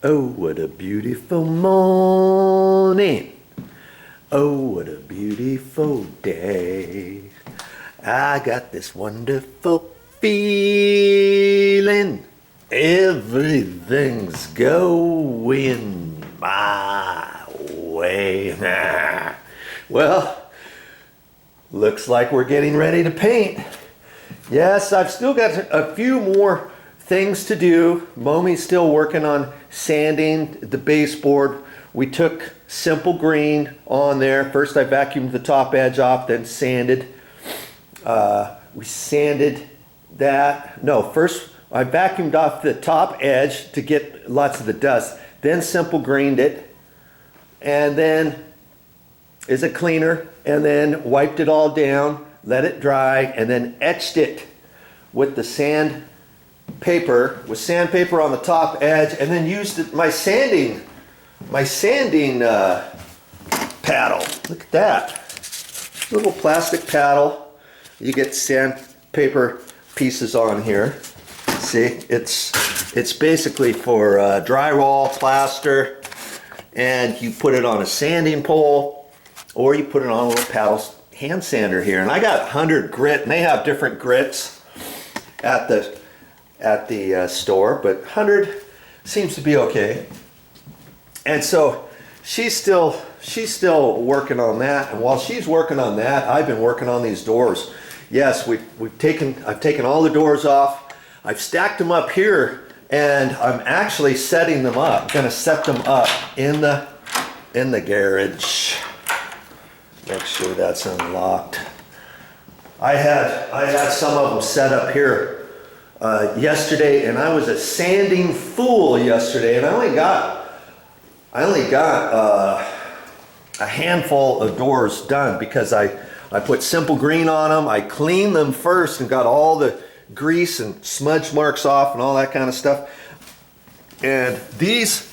Oh, what a beautiful morning. Oh, what a beautiful day. I got this wonderful feeling. Everything's going my way. Well, looks like we're getting ready to paint. Yes, I've still got a few more things to do. Momi's still working on sanding the baseboard. We took simple green on there. First I vacuumed the top edge off, then sanded. We sanded that. No, first I vacuumed off the top edge to get lots of the dust. Then simple greened it. And then is a cleaner. And then wiped it all down, let it dry, and then etched it with the sandpaper on the top edge, and then used my sanding paddle. Look at that little plastic paddle. You get sandpaper pieces on here. See, it's basically for drywall, plaster, and you put it on a sanding pole, or you put it on a little paddle hand sander here. And I got 100 grit, and they have different grits at the store, but 100 seems to be okay. And so she's still working on that, and while she's working on that, I've been working on these doors. Yes, I've taken all the doors off. I've stacked them up here, and I'm actually setting them up. I'm gonna set them up in the garage. Make sure that's unlocked. I had some of them set up here yesterday, and I was a sanding fool yesterday, and I only got a handful of doors done because I put simple green on them. I cleaned them first and got all the grease and smudge marks off and all that kind of stuff. And these,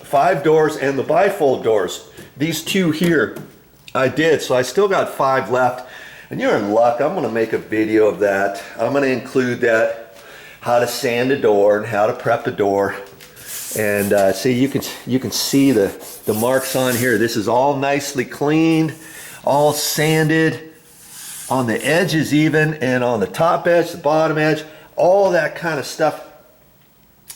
five doors, and the bifold doors. These two here I did, so I still got 5 left. And you're in luck. I'm going to make a video of that. I'm going to include that, how to sand a door and how to prep a door. And see, you can see the marks on here. This is all nicely cleaned, all sanded on the edges even, and on the top edge, the bottom edge, all that kind of stuff.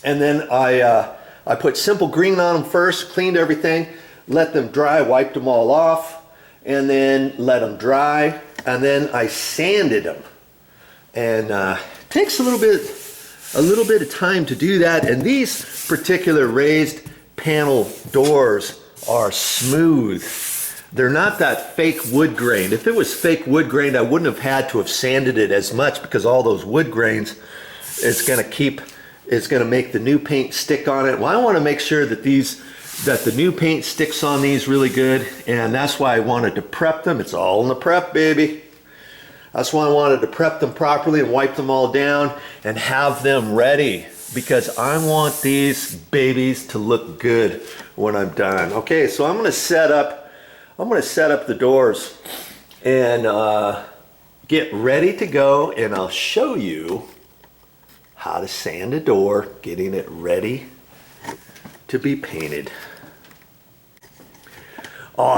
And then I put simple green on them first, cleaned everything, let them dry, wiped them all off, and then let them dry, and then I sanded them. And it takes a little bit of time to do that. And these particular raised panel doors are smooth. They're not that fake wood grain. If it was fake wood grain, I wouldn't have had to have sanded it as much, because all those wood grains, it's gonna make the new paint stick on it. Well, I want to make sure that the new paint sticks on these really good, and that's why I wanted to prep them. It's all in the prep, baby. That's why I wanted to prep them properly and wipe them all down and have them ready, because I want these babies to look good when I'm done. Okay, so I'm gonna set up the doors and get ready to go, and I'll show you how to sand a door, getting it ready to be painted.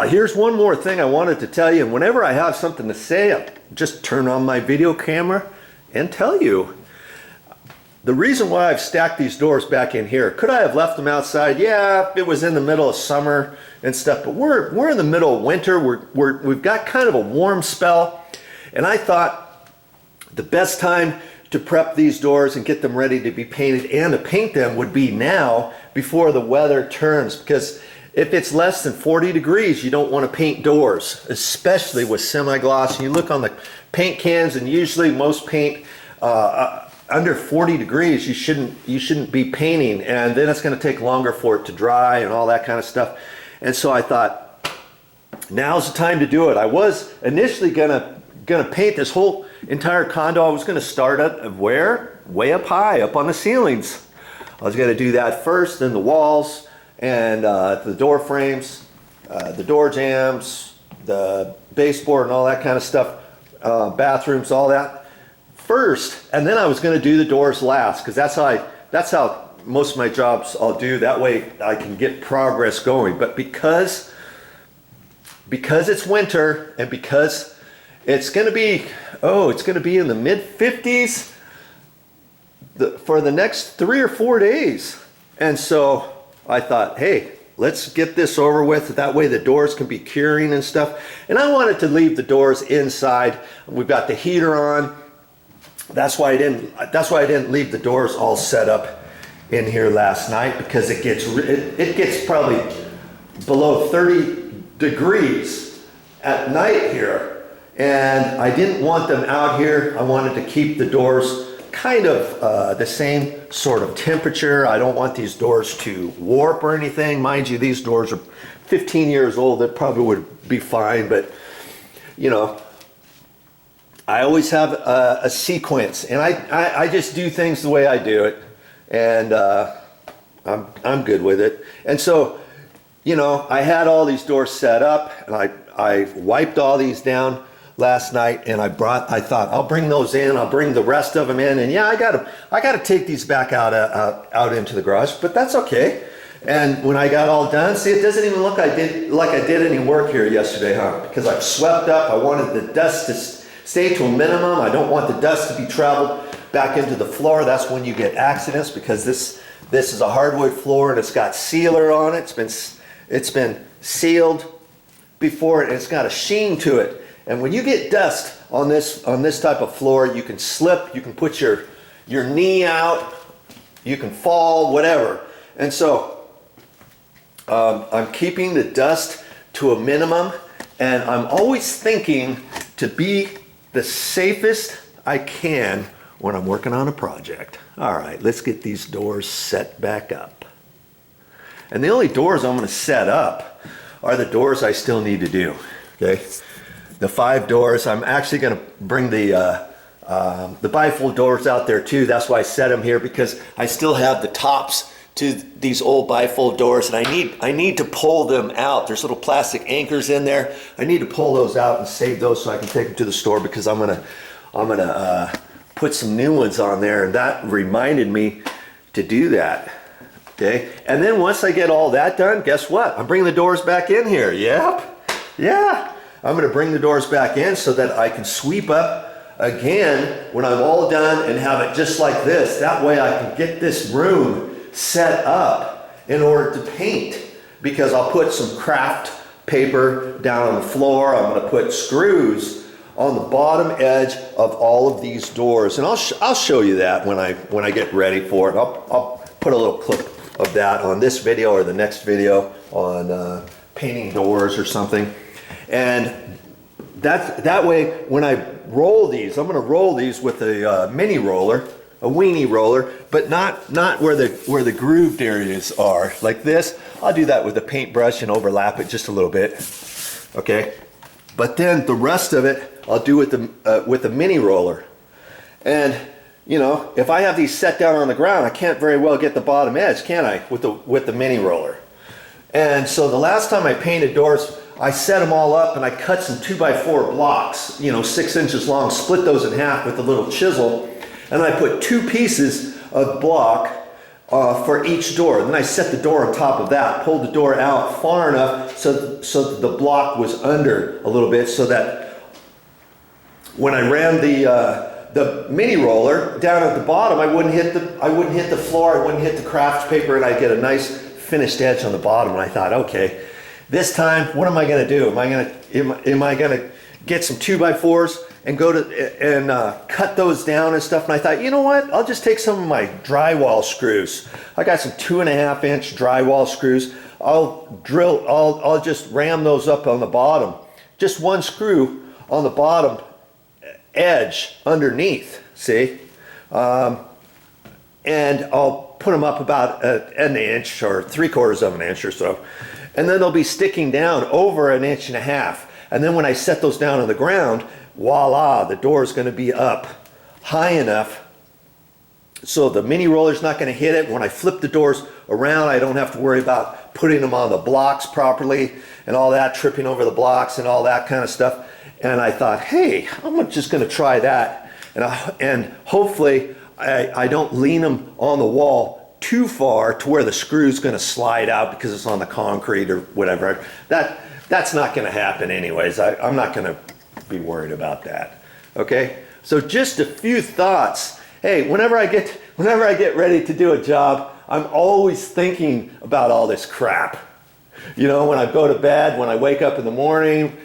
Here's one more thing I wanted to tell you, and whenever I have something to say, I'll just turn on my video camera and tell you. The reason why I've stacked these doors back in here, could I have left them outside? Yeah, it was in the middle of summer and stuff, but we're in the middle of winter. We've got kind of a warm spell, and I thought the best time to prep these doors and get them ready to be painted and to paint them would be now, before the weather turns, because if it's less than 40 degrees, you don't want to paint doors, especially with semi-gloss. And you look on the paint cans, and usually most paint under 40 degrees you shouldn't be painting, and then it's going to take longer for it to dry and all that kind of stuff. And so I thought, now's the time to do it. I was initially gonna paint this whole entire condo. I was gonna start up where? Way up high, up on the ceilings. I was gonna do that first, then the walls, and the door frames, the door jambs, the baseboard and all that kind of stuff, bathrooms, all that. first, and then I was going to do the doors last, because that's how most of my jobs I'll do. That way I can get progress going. But because it's winter, and because it's going to be, it's going to be in the mid-50s for the next 3 or 4 days. And so I thought, hey, let's get this over with. That way the doors can be curing and stuff. And I wanted to leave the doors inside. We've got the heater on. That's why I didn't leave the doors all set up in here last night, because it gets probably below 30 degrees at night here. And I didn't want them out here. I wanted to keep the doors kind of the same sort of temperature. I don't want these doors to warp or anything. Mind you, these doors are 15 years old. That probably would be fine, but you know, I always have a sequence, and I just do things the way I do it, and I'm good with it. And so, you know, I had all these doors set up, and I wiped all these down last night, and I thought I'll bring those in. I'll bring the rest of them in, and yeah, I gotta take these back out into the garage, but that's okay. And when I got all done, see, it doesn't even look like I did any work here yesterday, huh? Because I've swept up. I wanted the dust to stay to a minimum. I don't want the dust to be traveled back into the floor. That's when you get accidents, because this is a hardwood floor and it's got sealer on it. It's been sealed before, and it's got a sheen to it. And when you get dust on this type of floor, you can slip, you can put your knee out, you can fall, whatever. And so I'm keeping the dust to a minimum, and I'm always thinking to be the safest I can when I'm working on a project. All right, let's get these doors set back up. And the only doors I'm going to set up are the doors I still need to do, okay? The 5 doors, I'm actually going to bring the bifold doors out there too. That's why I set them here, because I still have the tops to these old bifold doors, and I need to pull them out. There's little plastic anchors in there. I need to pull those out and save those so I can take them to the store, because I'm gonna put some new ones on there, and that reminded me to do that. Okay, and then once I get all that done, guess what? I'm bringing the doors back in here. Yep, yeah. I'm going to bring the doors back in so that I can sweep up again when I'm all done and have it just like this. That way I can get this room set up in order to paint, because I'll put some craft paper down on the floor. I'm going to put screws on the bottom edge of all of these doors, and I'll show you that when I get ready for it. I'll put a little clip of that on this video or the next video on painting doors or something. And that way, when I roll these, I'm going to roll these with a mini roller, a weenie roller, but not where the grooved areas are, like this. I'll do that with a paintbrush and overlap it just a little bit, okay? But then the rest of it, I'll do with the mini roller. And you know, if I have these set down on the ground, I can't very well get the bottom edge, can I, with the mini roller? And so the last time I painted doors, I set them all up and I cut some 2x4 blocks, you know, 6 inches long, split those in half with a little chisel, and I put 2 pieces of block for each door. Then I set the door on top of that, pulled the door out far enough so that the block was under a little bit, so that when I ran the mini roller down at the bottom, I wouldn't hit the floor, I wouldn't hit the craft paper, and I'd get a nice finished edge on the bottom. And I thought, okay, this time, what am I going to do? Am I going to get some 2x4s and go to and cut those down and stuff? And I thought, you know what? I'll just take some of my drywall screws. I got some 2.5 inch drywall screws. I'll just ram those up on the bottom. Just one screw on the bottom edge underneath, see? And I'll put them up about an inch or 3/4 of an inch or so. And then they'll be sticking down over 1.5 inches. And then when I set those down on the ground, voila, the door is going to be up high enough so the mini roller's not going to hit it. When I flip the doors around, I don't have to worry about putting them on the blocks properly and all that, tripping over the blocks and all that kind of stuff. And I thought, hey, I'm just going to try that and hopefully I don't lean them on the wall too far to where the screw's going to slide out because it's on the concrete or whatever. That's not going to happen anyways. I'm not going to be worried about that. Okay, so just a few thoughts. Hey, whenever I get ready to do a job, I'm always thinking about all this crap. You know, when I go to bed, when I wake up in the morning,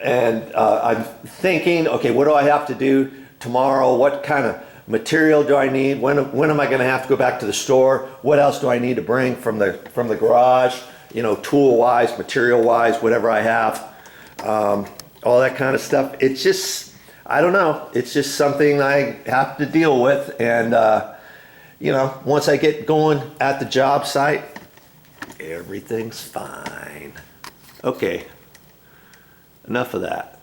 and I'm thinking, okay, what do I have to do tomorrow? What kind of material do I need? When am I going to have to go back to the store? What else do I need to bring from the garage? You know, tool-wise, material-wise, whatever I have, all that kind of stuff. It's just, I don't know. It's just something I have to deal with, and you know, once I get going at the job site, everything's fine. Okay, enough of that.